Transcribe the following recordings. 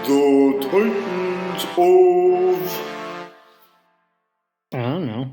The Titans of... I don't know.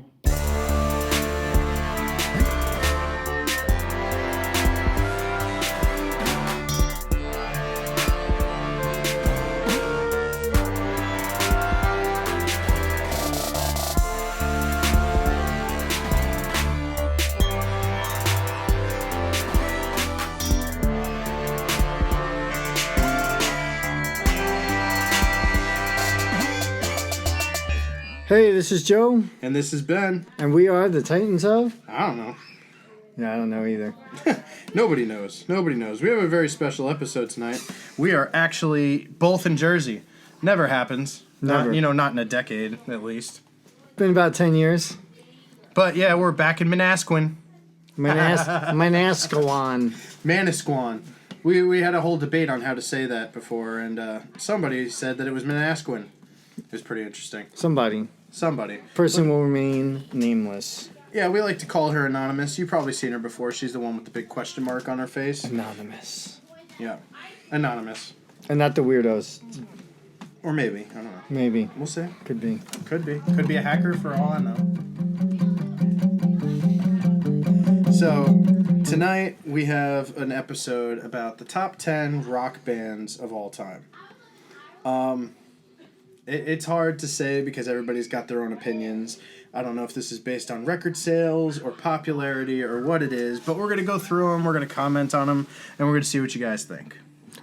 Hey, this is Joe, And this is Ben. and we are the Titans of... I don't know. Yeah, I don't know either. Nobody knows. Nobody knows. We have a very special episode tonight. We are actually both in Jersey. Never happens. Never. Not in a decade, at least. Been about 10 years. But yeah, we're back in Manasquan. Manasquan. Manasquan. We had a whole debate on how to say that before, and somebody said that it was Manasquan. It was pretty interesting. Somebody. Person will remain nameless. Yeah, we like to call her Anonymous. You've probably seen her before. She's the one with the big question mark on her face. Anonymous. Yeah. Anonymous. And not the weirdos. Or maybe. I don't know. Maybe. We'll see. Could be. Could be. Could be a hacker for all I know. So, tonight we have an episode about the top 10 rock bands of all time. It's hard to say because everybody's got their own opinions. I don't know if this is based on record sales or popularity or what it is, but we're going to go through them, we're going to comment on them, and we're going to see what you guys think.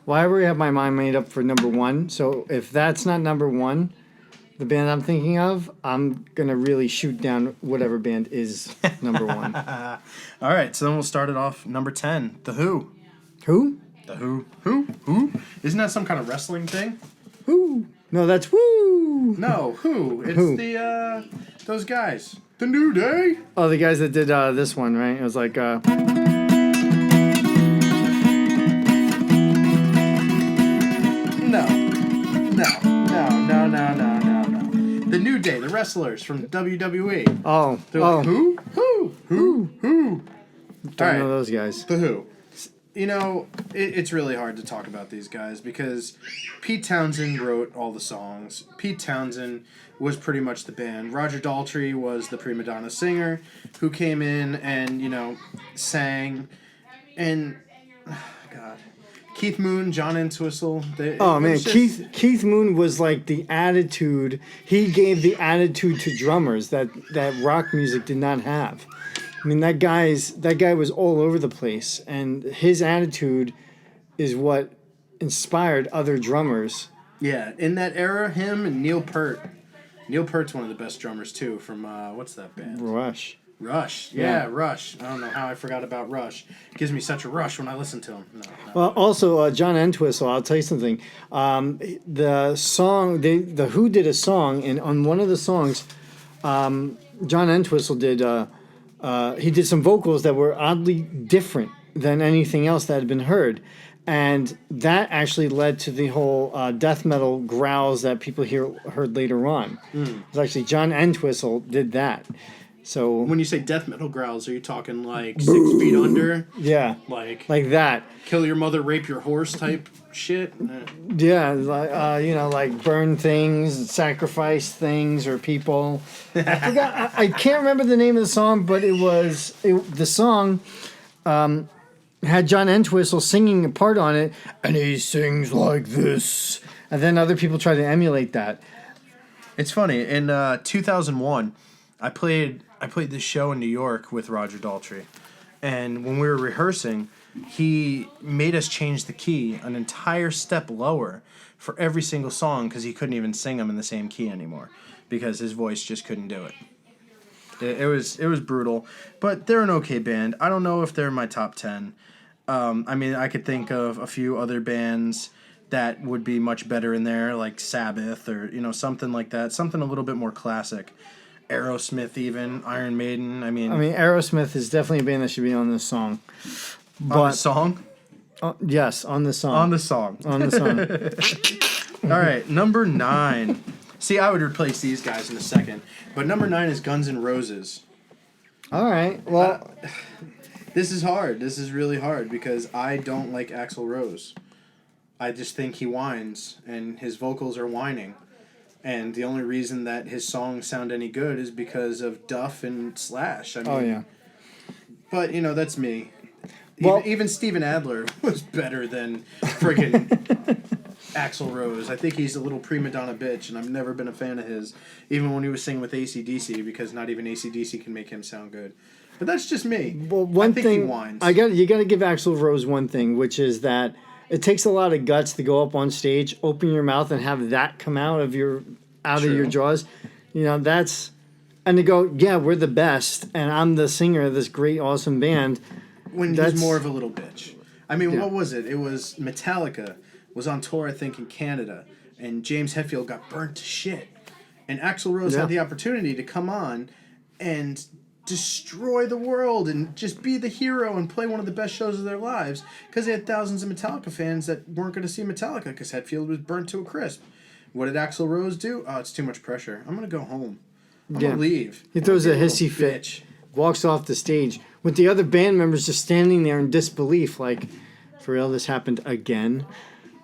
Well, I already have my mind made up for number one, so if that's not number one, the band I'm thinking of, I'm going to really shoot down whatever band is number one. All right, so then we'll start it off number 10, The Who. Who? The Who? Who? Isn't that some kind of wrestling thing? Who? No, that's woo! No, Who? It's Who? Those guys. The New Day? Oh, the guys that did this one, right? It was like, No. The New Day, the wrestlers from WWE. oh, They're like, Who? Who? don't All right. know those guys. The Who. You know, it's really hard to talk about these guys because Pete Townsend wrote all the songs. Pete Townsend was pretty much the band. Roger Daltrey was the prima donna singer who came in and, sang. And, God. Keith Moon, John Entwistle. Oh man, Keith Moon was like the attitude. He gave the attitude to drummers that rock music did not have. I mean, that guy was all over the place, and his attitude is what inspired other drummers. Yeah, in that era, him and Neil Peart. Neil Peart's one of the best drummers too. From what's that band? Rush. Rush. Yeah, Rush. I don't know how I forgot about Rush. It gives me such a rush when I listen to him. No. Well, also John Entwistle. I'll tell you something. The song the Who did a song, and on one of the songs, John Entwistle did. He did some vocals that were oddly different than anything else that had been heard. And that actually led to the whole death metal growls that people heard later on. It was actually John Entwistle did that. So When you say death metal growls, are you talking like 6 Feet Under? yeah, Like that. kill your mother, rape your horse type shit? Yeah, like burn things, sacrifice things or people. I forgot. I can't remember the name of the song, but the song had John Entwistle singing a part on it, and he sings like this. And then other people try to emulate that. It's funny. In 2001, I played this show in New York with Roger Daltrey. And when we were rehearsing, he made us change the key an entire step lower for every single song because he couldn't even sing them in the same key anymore because his voice just couldn't do it. It was brutal, but they're an okay band. I don't know if they're in my top 10. I mean, I could think of a few other bands that would be much better in there, like Sabbath or something like that, something a little bit more classic. Aerosmith, even Iron Maiden. I mean, Aerosmith is definitely a band that should be on this song. on the song. Yes, on the song. On the song. On the song. All right, number 9. See, I would replace these guys in a second, but number 9 is Guns N' Roses. All right. Well, This is hard. This is really hard because I don't like Axl Rose. I just think he whines, and his vocals are whining. And the only reason that his songs sound any good is because of Duff and Slash. I mean, Oh yeah. But, that's me. Well- Even Steven Adler was better than friggin' Axl Rose. I think he's a little prima donna bitch, and I've never been a fan of his, even when he was singing with AC/DC, because not even AC/DC can make him sound good. But that's just me. Well, one I think thing he whines. you got to give Axl Rose one thing, which is that it takes a lot of guts to go up on stage, open your mouth, and have that come out of your True. jaws. That's and to go, yeah, we're the best, and I'm the singer of this great, awesome band. When That's- he's more of a little bitch. I mean, Yeah. what was it? It was Metallica was on tour, I think, in Canada, and James Hetfield got burnt to shit. And Axl Rose Yeah. had the opportunity to come on and destroy the world and just be the hero and play one of the best shows of their lives because they had thousands of Metallica fans that weren't going to see Metallica because Hetfield was burnt to a crisp. What did Axl Rose do? Oh, it's too much pressure. I'm going to go home. I'm going to leave. He I'm throws a gonna be hissy little fit, bitch. walks off the stage with the other band members just standing there in disbelief, like, for real, this happened again.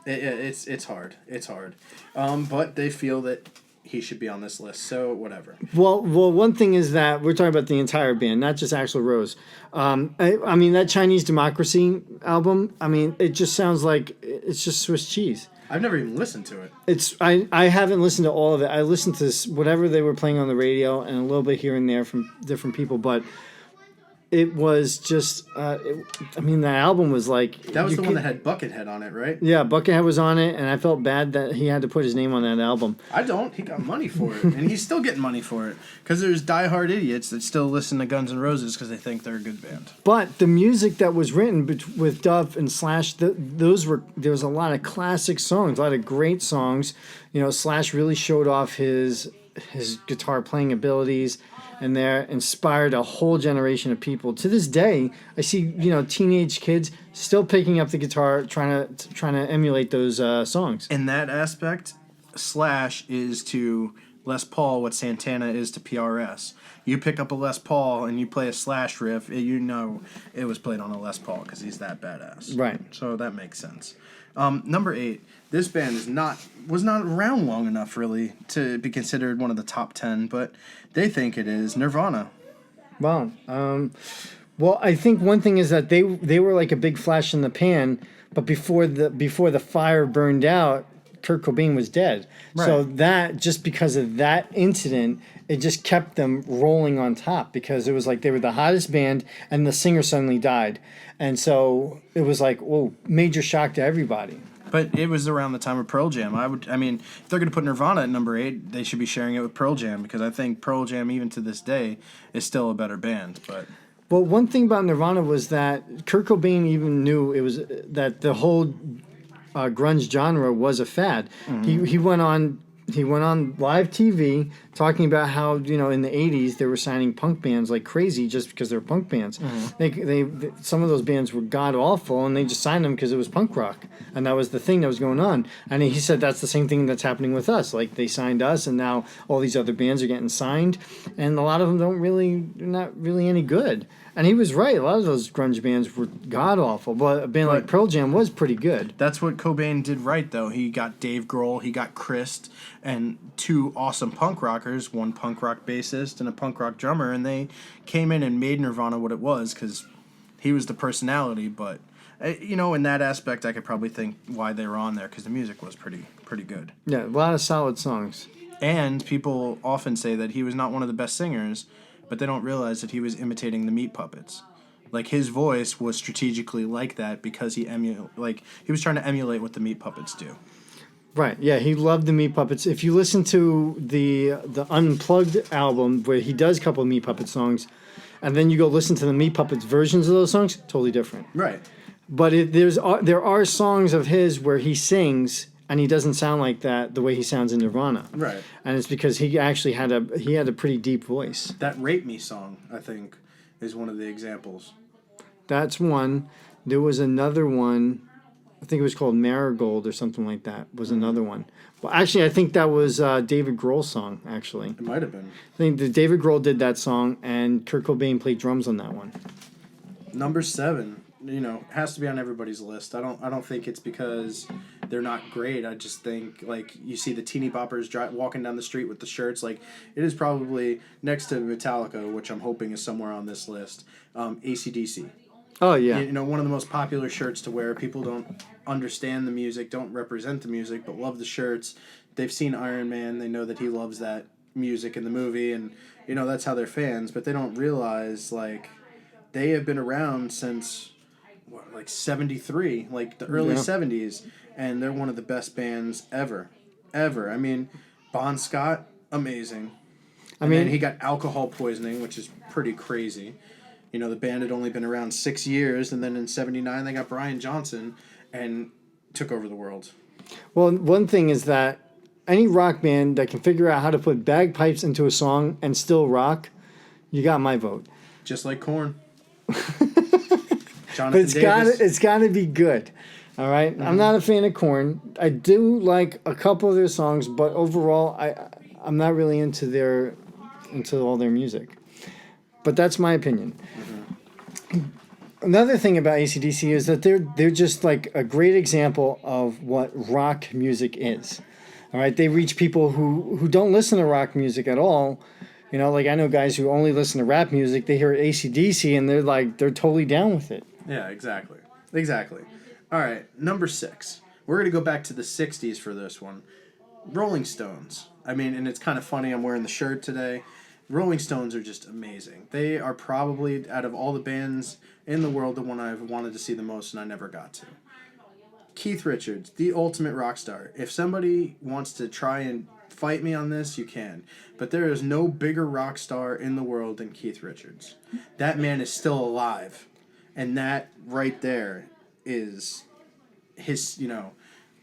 It's hard. It's hard. But they feel that he should be on this list, so whatever. Well, one thing is that we're talking about the entire band, not just Axl Rose. I mean, that Chinese Democracy album, I mean, it just sounds like it's just Swiss cheese. I've never even listened to it. I haven't listened to all of it. I listened to whatever they were playing on the radio and a little bit here and there from different people, but it was just, I mean, the album was like... That was the one that had Buckethead on it, right? Yeah, Buckethead was on it, and I felt bad that he had to put his name on that album. I don't. He got money for it, and he's still getting money for it. Because there's diehard idiots that still listen to Guns N' Roses because they think they're a good band. But the music that was written with Duff and Slash, there was a lot of classic songs, a lot of great songs. Slash really showed off his guitar playing abilities, and there inspired a whole generation of people. To this day, I see teenage kids still picking up the guitar, trying to emulate those songs. In that aspect, Slash is to Les Paul what Santana is to PRS. You pick up a Les Paul and you play a Slash riff, it was played on a Les Paul because he's that badass. Right. So that makes sense. Number 8. This band was not around long enough really to be considered one of the top 10, but they think it is Nirvana. Wow. Well, I think one thing is that they were like a big flash in the pan, but before the fire burned out, Kurt Cobain was dead. Right. So that, just because of that incident, it just kept them rolling on top, because it was like they were the hottest band and the singer suddenly died. And so it was like, whoa, major shock to everybody. But it was around the time of Pearl Jam. If they're going to put Nirvana at number 8, they should be sharing it with Pearl Jam, because I think Pearl Jam, even to this day, is still a better band. But Well, one thing about Nirvana was that Kurt Cobain even knew it was that the whole grunge genre was a fad. Mm-hmm. He went on live TV talking about how in the 80s they were signing punk bands like crazy just because they were punk bands. They some of those bands were god awful, and they just signed them because it was punk rock, and that was the thing that was going on. And he said that's the same thing that's happening with us. Like, they signed us, and now all these other bands are getting signed, and a lot of them they're not really any good. And he was right. A lot of those grunge bands were god awful, but a band like Pearl Jam was pretty good. that's what Cobain did right, though. He got Dave Grohl, he got Chris, and 2 awesome punk rockers, one punk rock bassist and a punk rock drummer, and they came in and made Nirvana what it was, because he was the personality. But in that aspect, I could probably think why they were on there, because the music was pretty good. Yeah, a lot of solid songs. And people often say that he was not one of the best singers, but they don't realize that he was imitating the Meat Puppets. Like, his voice was strategically like that because he was trying to emulate what the Meat Puppets do. Right, yeah, he loved the Meat Puppets. If you listen to the Unplugged album, where he does a couple of Meat Puppet songs, and then you go listen to the Meat Puppets versions of those songs, totally different. Right. But there are songs of his where he sings, and he doesn't sound like that the way he sounds in Nirvana. Right. And it's because he actually had a pretty deep voice. That Rape Me song, I think, is one of the examples. That's one. There was another one. I think it was called Marigold or something like that. Was another one. Well, actually, I think that was David Grohl's song. Actually, It might have been. I think that David Grohl did that song, and Kurt Cobain played drums on that one. Number 7, has to be on everybody's list. I don't think it's because they're not great. I just think like you see the teeny boppers walking down the street with the shirts. Like it is probably next to Metallica, which I'm hoping is somewhere on this list. AC/DC. Oh yeah. You know, one of the most popular shirts to wear. People don't understand the music, don't represent the music, but love the shirts. They've seen Iron Man. They know that he loves that music in the movie, and you know that's how they're fans. But they don't realize like they have been around since like 73, like the early 70s, and they're one of the best bands ever. I mean, Bon Scott, amazing. And then he got alcohol poisoning, which is pretty crazy. You know, the band had only been around 6 years, and then in 79 they got Brian Johnson and took over the world. Well, one thing is that any rock band that can figure out how to put bagpipes into a song and still rock, you got my vote. Just like Korn. But it's got to be good. All right? Mm-hmm. I'm not a fan of Korn. I do like a couple of their songs, but overall I'm not really into all their music. But that's my opinion. Mm-hmm. Another thing about AC/DC is that they're just like a great example of what rock music is. All right? They reach people who don't listen to rock music at all. You know, like I know guys who only listen to rap music. They hear AC/DC and they're totally down with it. Yeah, exactly. All right, number 6. We're going to go back to the 60s for this one. Rolling Stones. I mean, and it's kind of funny, I'm wearing the shirt today. Rolling Stones are just amazing. They are probably, out of all the bands in the world, the one I've wanted to see the most and I never got to. Keith Richards, the ultimate rock star. If somebody wants to try and fight me on this, you can. But there is no bigger rock star in the world than Keith Richards. That man is still alive. And that right there is his,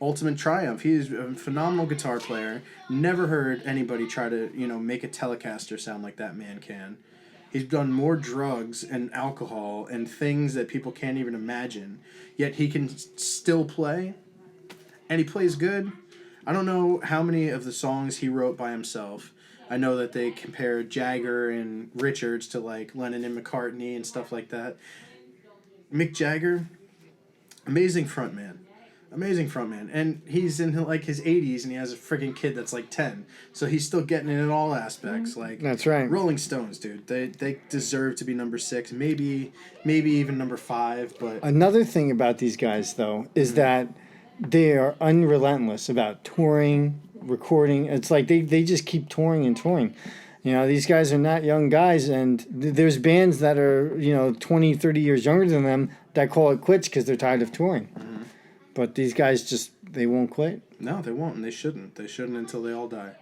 ultimate triumph. He's a phenomenal guitar player. Never heard anybody try to, make a Telecaster sound like that man can. He's done more drugs and alcohol and things that people can't even imagine. Yet he can still play. And he plays good. I don't know how many of the songs he wrote by himself. I know that they compare Jagger and Richards to like Lennon and McCartney and stuff like that. Mick Jagger, amazing frontman. And he's in like his 80s and he has a freaking kid that's like 10. So he's still getting it in all aspects. Like that's right. Rolling Stones, dude. They deserve to be number 6, maybe even number 5, but another thing about these guys though is that they are unrelentless about touring, recording. It's like they just keep touring and touring. You know, these guys are not young guys, and there's bands that are, 20, 30 years younger than them that call it quits because they're tired of touring. Mm-hmm. But these guys they won't quit. No, they won't, and they shouldn't. They shouldn't until they all die.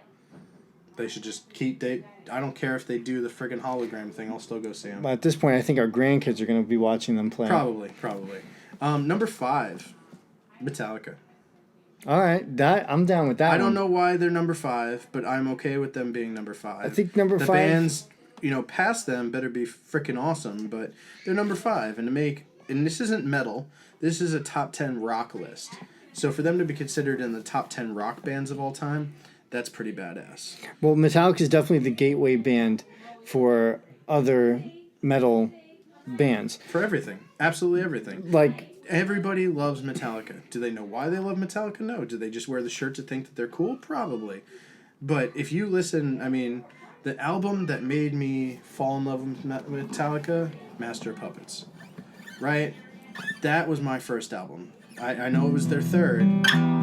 They should just keep... I don't care if they do the friggin' hologram thing, I'll still go see them. But at this point, I think our grandkids are going to be watching them play. Probably. Number 5, Metallica. All right, I'm down with that. I don't know why they're number 5, but I'm okay with them being number 5. I think number 5. The bands, past them better be freaking awesome, but they're number 5, and this isn't metal. This is a top 10 rock list. So for them to be considered in the top 10 rock bands of all time, that's pretty badass. Well, Metallica is definitely the gateway band for other metal bands. For everything, absolutely everything. Like. Everybody loves Metallica. Do they know why they love Metallica? No. Do they just wear the shirt to think that they're cool? Probably. But if you listen, I mean, the album that made me fall in love with Metallica, Master of Puppets. Right? That was my first album. I know it was their third,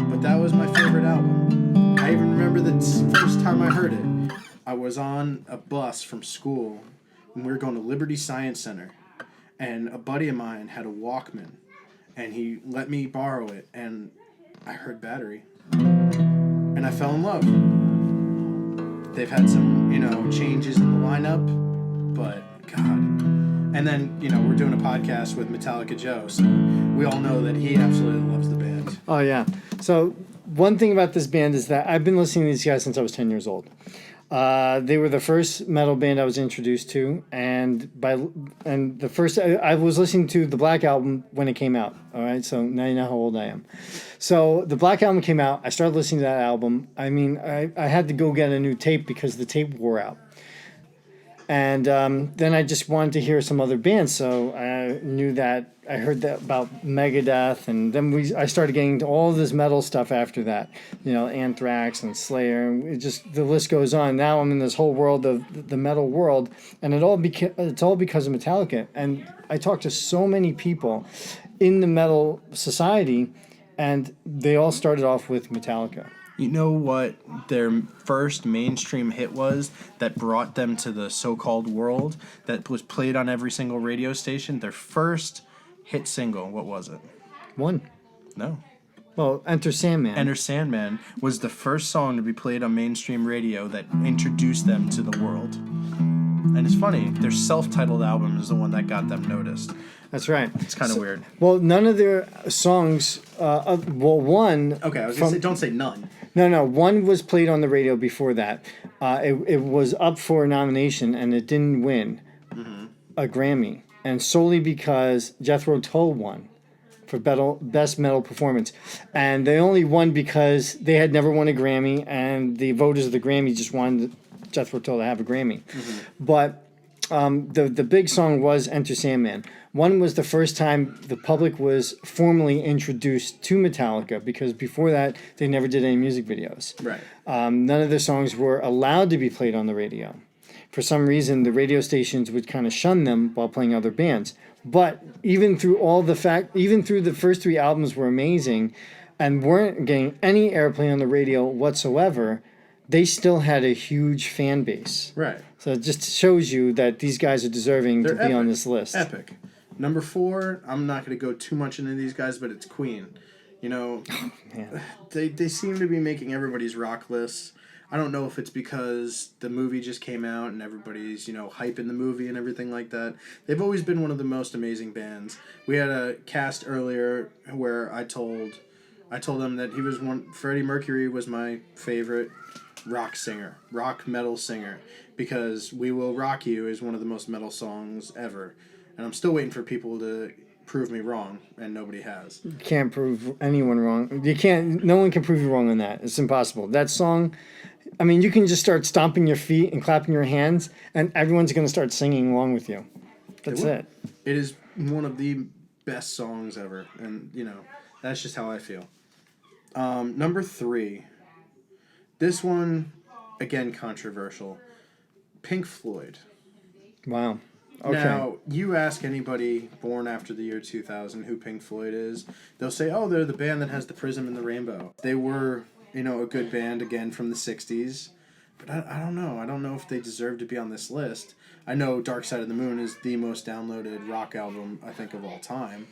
but that was my favorite album. I even remember the first time I heard it. I was on a bus from school, and we were going to Liberty Science Center, and a buddy of mine had a Walkman. And he let me borrow it, and I heard Battery. And I fell in love. They've had some, changes in the lineup, but God. And then, we're doing a podcast with Metallica Joe, so we all know that he absolutely loves the band. Oh, yeah. So one thing about this band is that I've been listening to these guys since I was 10 years old. They were the first metal band I was introduced to, and the first I was listening to the Black Album when it came out. All right, so now you know how old I am. So the Black Album came out. I started listening to that album. I mean, I had to go get a new tape because the tape wore out. And then I just wanted to hear some other bands, so I knew that I heard that about Megadeth, and then I started getting into all this metal stuff after that, Anthrax and Slayer, and the list goes on. Now I'm in this whole world of the metal world, and it's all because of Metallica. And I talked to so many people in the metal society, and they all started off with Metallica. You know what their first mainstream hit was that brought them to the so-called world, that was played on every single radio station? Their first hit single, what was it? One. No. Well, Enter Sandman. Enter Sandman was the first song to be played on mainstream radio that introduced them to the world. And it's funny, their self-titled album is the one that got them noticed. That's right. It's kind of weird. Well, none of their songs, one... Okay, I was going to say, don't say none. No, one was played on the radio before that. It was up for a nomination, and it didn't win a Grammy. And solely because Jethro Tull won for Best Metal Performance. And they only won because they had never won a Grammy, and the voters of the Grammy just wanted Jethro Tull to have a Grammy. But the big song was Enter Sandman. One was the first time the public was formally introduced to Metallica, because before that, they never did any music videos. Right. None of their songs were allowed to be played on the radio. For some reason, the radio stations would kind of shun them while playing other bands. But even through the first three albums were amazing and weren't getting any airplay on the radio whatsoever, they still had a huge fan base. Right. So it just shows you that these guys are deserving to be on this list. Epic. Number 4, I'm not going to go too much into these guys, but it's Queen. They seem to be making everybody's rock lists. I don't know if it's because the movie just came out and everybody's, hyping the movie and everything like that. They've always been one of the most amazing bands. We had a cast earlier where I told them that Freddie Mercury was my favorite rock metal singer, because We Will Rock You is one of the most metal songs ever. And I'm still waiting for people to prove me wrong, and nobody has. You can't prove anyone wrong. No one can prove you wrong on that. It's impossible. That song, I mean, you can just start stomping your feet and clapping your hands, and everyone's going to start singing along with you. That's it. It is one of the best songs ever, and, that's just how I feel. Number 3. This one, again, controversial. Pink Floyd. Wow. Okay. Now, you ask anybody born after the year 2000 who Pink Floyd is, they'll say, oh, they're the band that has the prism and the rainbow. They were, a good band, again, from the 60s. But I don't know. I don't know if they deserve to be on this list. I know Dark Side of the Moon is the most downloaded rock album, I think, of all time.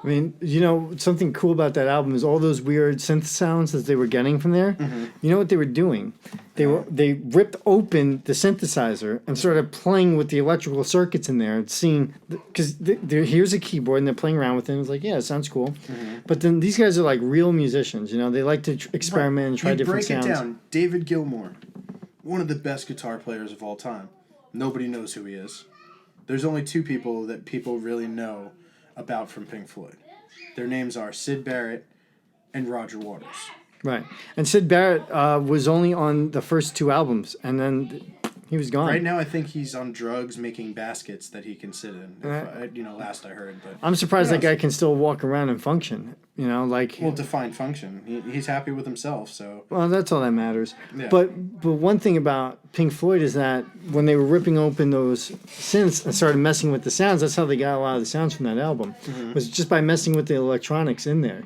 I mean, something cool about that album is all those weird synth sounds that they were getting from there. Mm-hmm. You know what they were doing? They ripped open the synthesizer and started playing with the electrical circuits in there and seeing, because here's a keyboard and they're playing around with it. And it's like, yeah, it sounds cool. Mm-hmm. But then these guys are like real musicians. They like to experiment and try different sounds. Break it down. David Gilmour, one of the best guitar players of all time. Nobody knows who he is. There's only 2 people that people really know about from Pink Floyd. Their names are Syd Barrett and Roger Waters. Right. And Syd Barrett was only on the first 2 albums, and then he was gone. Right now, I think he's on drugs making baskets that he can sit in. Last I heard. But I'm surprised that guy can still walk around and function. Well, define function. He's happy with himself, so. Well, that's all that matters. Yeah. But one thing about Pink Floyd is that when they were ripping open those synths and started messing with the sounds, that's how they got a lot of the sounds from that album. Mm-hmm. Was just by messing with the electronics in there.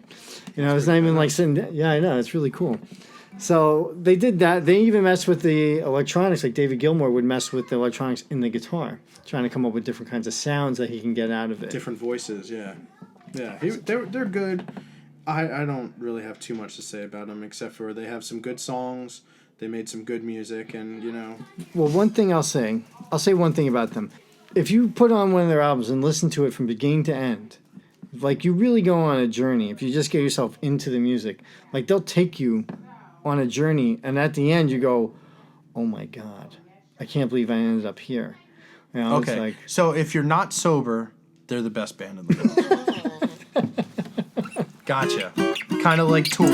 It's not even like sitting down. Yeah, I know. It's really cool. So they did that. They even messed with the electronics, like David Gilmour would mess with the electronics in the guitar, trying to come up with different kinds of sounds that he can get out of it. Different voices, yeah. Yeah, they're good. I don't really have too much to say about them, except for they have some good songs, they made some good music, and, Well, one thing I'll say one thing about them. If you put on one of their albums and listen to it from beginning to end, like you really go on a journey, if you just get yourself into the music, like they'll take you on a journey, and at the end you go, oh my God, I can't believe I ended up here. Okay, so if you're not sober, they're the best band in the world. Gotcha. Kind of like Tool.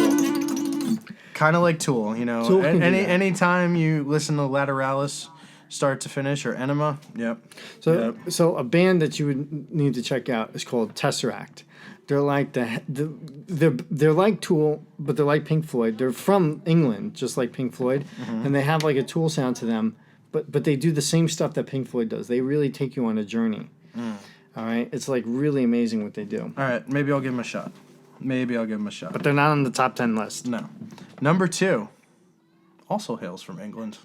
Anytime you listen to Lateralus, start to finish, or Enema. Yep. So, Yep. so a band that you would need to check out is called Tesseract. They're like they're like Tool, but they're like Pink Floyd. They're from England, just like Pink Floyd, and they have like a Tool sound to them. But they do the same stuff that Pink Floyd does. They really take you on a journey. All right, it's like really amazing what they do. All right, maybe I'll give him a shot. Maybe I'll give him a shot. But they're not on the top 10 list. No. Number 2 also hails from England.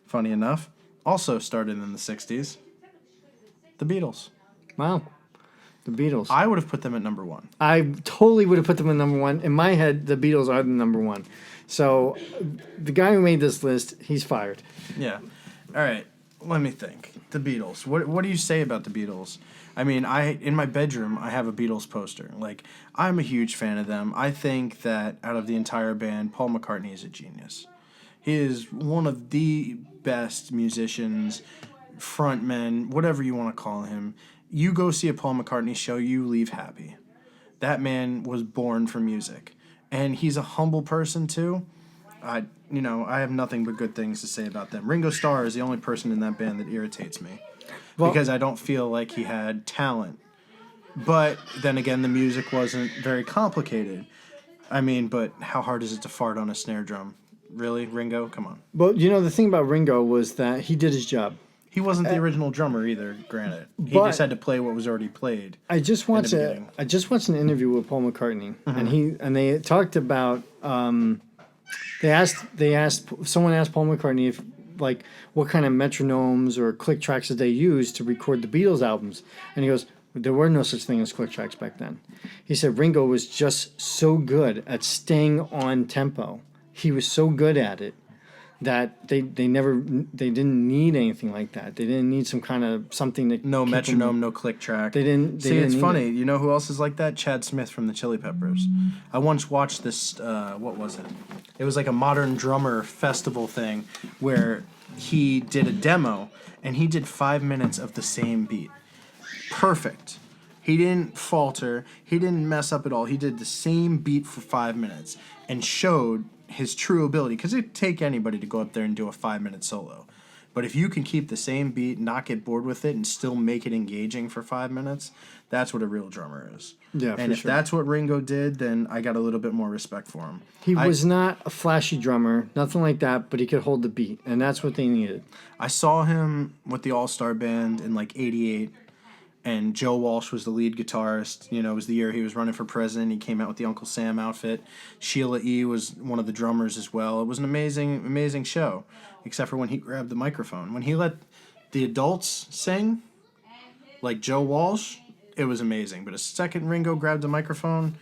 Funny enough, also started in the 60s. The Beatles. Wow, the Beatles. I would have put them at number 1. I totally would have put them at number 1. In my head, the Beatles are the number 1. So the guy who made this list, he's fired. Yeah. All right. Let me think. The Beatles. What do you say about the Beatles? I mean, in my bedroom, I have a Beatles poster. Like, I'm a huge fan of them. I think that out of the entire band, Paul McCartney is a genius. He is one of the best musicians, frontmen, whatever you want to call him. You go see a Paul McCartney show, you leave happy. That man was born for music. And he's a humble person, too. I have nothing but good things to say about them. Ringo Starr is the only person in that band that irritates me. Because I don't feel like he had talent. But then again, the music wasn't very complicated. I mean, but how hard is it to fart on a snare drum? Really, Ringo? Come on. But the thing about Ringo was that he did his job. He wasn't the original drummer either, granted. He But- just had to play what was already played. I just watched beginning. an interview with Paul McCartney, and they talked about. Someone asked Paul McCartney if what kind of metronomes or click tracks did they use to record the Beatles albums, and he goes, there were no such thing as click tracks back then. He said Ringo was just so good at staying on tempo. He was so good at it that they didn't need anything like that. They didn't need some kind of something to No keep metronome, them- no click track. They didn't. See, didn't it's need funny. it. You know who else is like that? Chad Smith from the Chili Peppers. I once watched this, what was it? It was like a modern drummer festival thing where he did a demo and he did 5 minutes of the same beat. Perfect. He didn't falter. He didn't mess up at all. He did the same beat for 5 minutes and showed his true ability. Because it'd take anybody to go up there and do a 5-minute solo. But if you can keep the same beat, not get bored with it, and still make it engaging for 5 minutes, that's what a real drummer is. Yeah, and for if sure. that's what Ringo did, then I got a little bit more respect for him. He was not a flashy drummer, nothing like that, but he could hold the beat, and that's what they needed. I saw him with the All-Star Band in like '88, and Joe Walsh was the lead guitarist. You know, it was the year he was running for president. He came out with the Uncle Sam outfit. Sheila E. was one of the drummers as well. It was an amazing, amazing show, except for when he grabbed the microphone. When he let the adults sing, like Joe Walsh, it was amazing. But a second Ringo grabbed the microphone,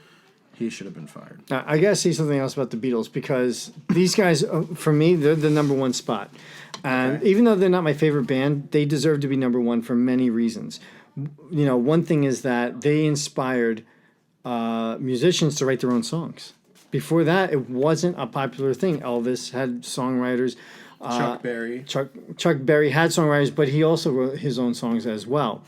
he should have been fired. I gotta say something else about the Beatles, because these guys, for me, they're the number one spot. And Okay. even though they're not my favorite band, they deserve to be number one for many reasons. One thing is that they inspired musicians to write their own songs. Before that, it wasn't a popular thing. Elvis had songwriters. Chuck Berry. Chuck Berry had songwriters, but he also wrote his own songs as well.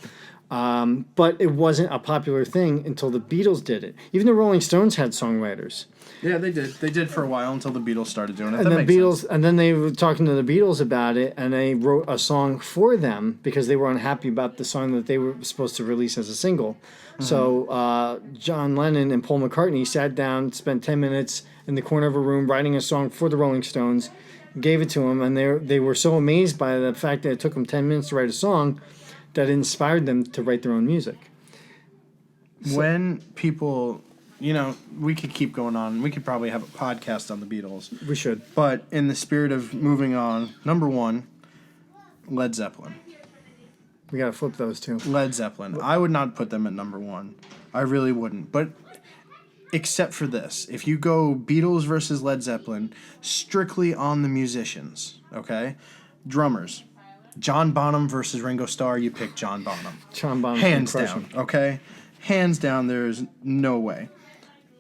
But it wasn't a popular thing until the Beatles did it. Even the Rolling Stones had songwriters. Yeah, they did. They did for a while until the Beatles started doing it. And That the makes Beatles, sense. and then they were talking to the Beatles about it, and they wrote a song for them because they were unhappy about the song that they were supposed to release as a single. Mm-hmm. So John Lennon and Paul McCartney sat down, spent 10 minutes in the corner of a room writing a song for the Rolling Stones, gave it to them, and they were so amazed by the fact that it took them 10 minutes to write a song that it inspired them to write their own music. When people, we could keep going on. We could probably have a podcast on the Beatles. We should. But in the spirit of moving on, number 1, Led Zeppelin. We got to flip those two. Led Zeppelin. I would not put them at number 1. I really wouldn't. But except for this, if you go Beatles versus Led Zeppelin, strictly on the musicians, okay? Drummers. John Bonham versus Ringo Starr, you pick John Bonham. John Bonham. Hands crush down, him. okay? Hands down, there's no way.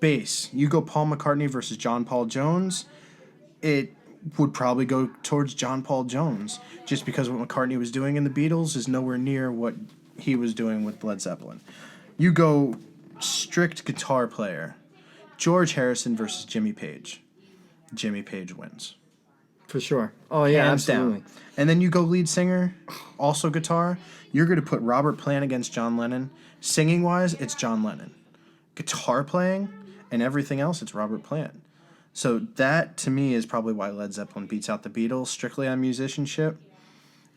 Bass, you go Paul McCartney versus John Paul Jones, it would probably go towards John Paul Jones, just because what McCartney was doing in the Beatles is nowhere near what he was doing with Led Zeppelin. You go strict guitar player, George Harrison versus Jimmy Page. Jimmy Page wins. For sure. Oh yeah, Hands absolutely. down. And then you go lead singer, also guitar. You're going to put Robert Plant against John Lennon. Singing wise, it's John Lennon. Guitar playing and everything else, it's Robert Plant. So that to me is probably why Led Zeppelin beats out the Beatles strictly on musicianship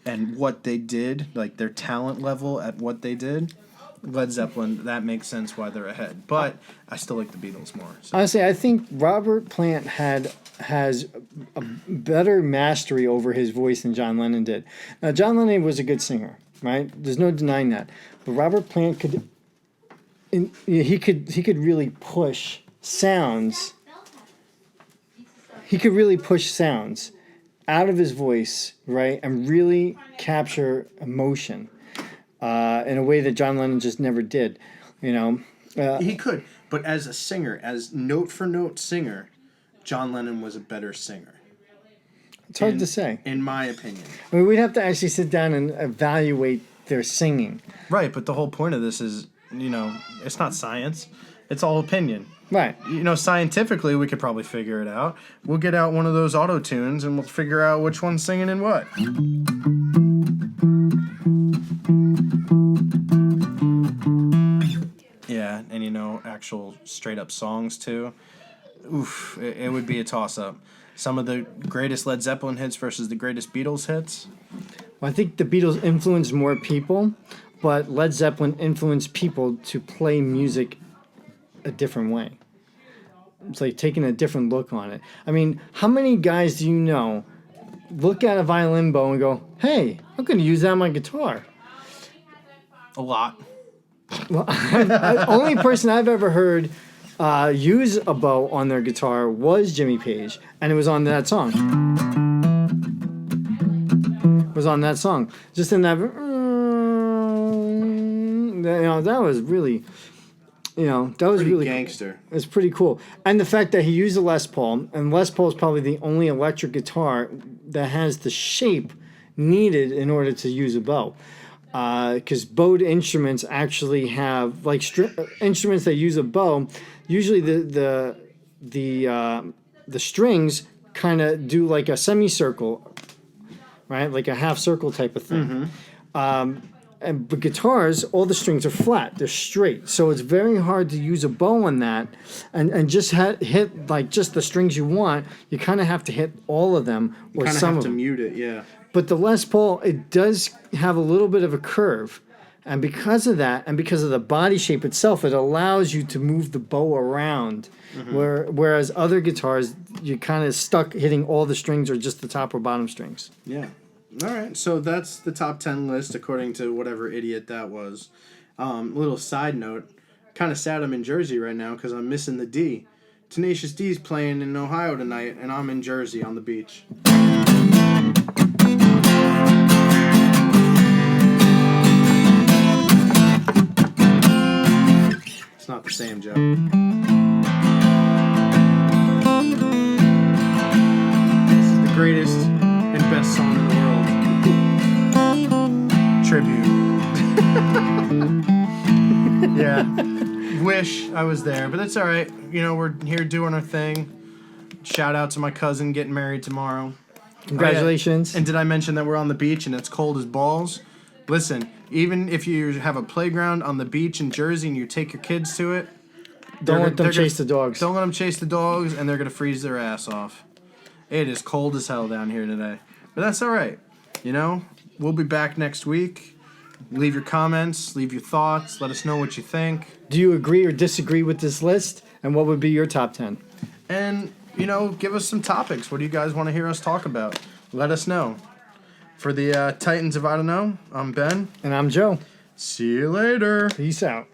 and what they did, like their talent level at what they did. Led Zeppelin, that makes sense why they're ahead. But I still like the Beatles more. So. Honestly, I think Robert Plant has a better mastery over his voice than John Lennon did. Now, John Lennon was a good singer, right? There's no denying that. But Robert Plant could really push sounds. He could really push sounds out of his voice, right, and really capture emotion in a way that John Lennon just never did. He could, but as a singer, as note for note singer, John Lennon was a better singer. It's hard to say. In my opinion. I mean, we'd have to actually sit down and evaluate their singing. Right, but the whole point of this is, it's not science. It's all opinion. Right. Scientifically, we could probably figure it out. We'll get out one of those auto tunes and we'll figure out which one's singing and what. Yeah, and actual straight up songs too. Oof, it would be a toss up. Some of the greatest Led Zeppelin hits versus the greatest Beatles hits. Well, I think the Beatles influenced more people, but Led Zeppelin influenced people to play music a different way. It's like taking a different look on it. I mean, how many guys do you know look at a violin bow and go, hey, I'm going to use that on my guitar? A lot. Well, the only person I've ever heard use a bow on their guitar was Jimmy Page, and it was on that song. Just in that, that was really, that was Pretty really gangster. It's pretty cool. And the fact that he used a Les Paul, and Les Paul is probably the only electric guitar that has the shape needed in order to use a bow. Because bowed instruments actually have, like instruments that use a bow, usually the strings kind of do like a semicircle, right? Like a half circle type of thing. But guitars, all the strings are flat; they're straight, so it's very hard to use a bow on that, and just hit like just the strings you want. You kind of have to hit all of them, or some of them. Mute it, yeah. But the Les Paul, it does have a little bit of a curve, and because of that, and because of the body shape itself, it allows you to move the bow around. Whereas other guitars, you're kind of stuck hitting all the strings or just the top or bottom strings. Yeah. All right, so that's the top 10 list according to whatever idiot that was. Little side note, kind of sad I'm in Jersey right now because I'm missing the D. Tenacious D's playing in Ohio tonight, and I'm in Jersey on the beach. It's not the same, Joe. This is the greatest and best song in the world. Tribute. Yeah. Wish I was there, but that's all right. We're here doing our thing. Shout out to my cousin getting married tomorrow. Congratulations. Oh, yeah. And did I mention that we're on the beach and it's cold as balls? Listen, even if you have a playground on the beach in Jersey and you take your kids to it, Don't let them chase the dogs. Don't let them chase the dogs, and they're going to freeze their ass off. It is cold as hell down here today. But that's all right. We'll be back next week. Leave your comments, leave your thoughts, let us know what you think. Do you agree or disagree with this list? And what would be your top 10? And, give us some topics. What do you guys want to hear us talk about? Let us know. For the Titans of I Don't Know, I'm Ben. And I'm Joe. See you later. Peace out.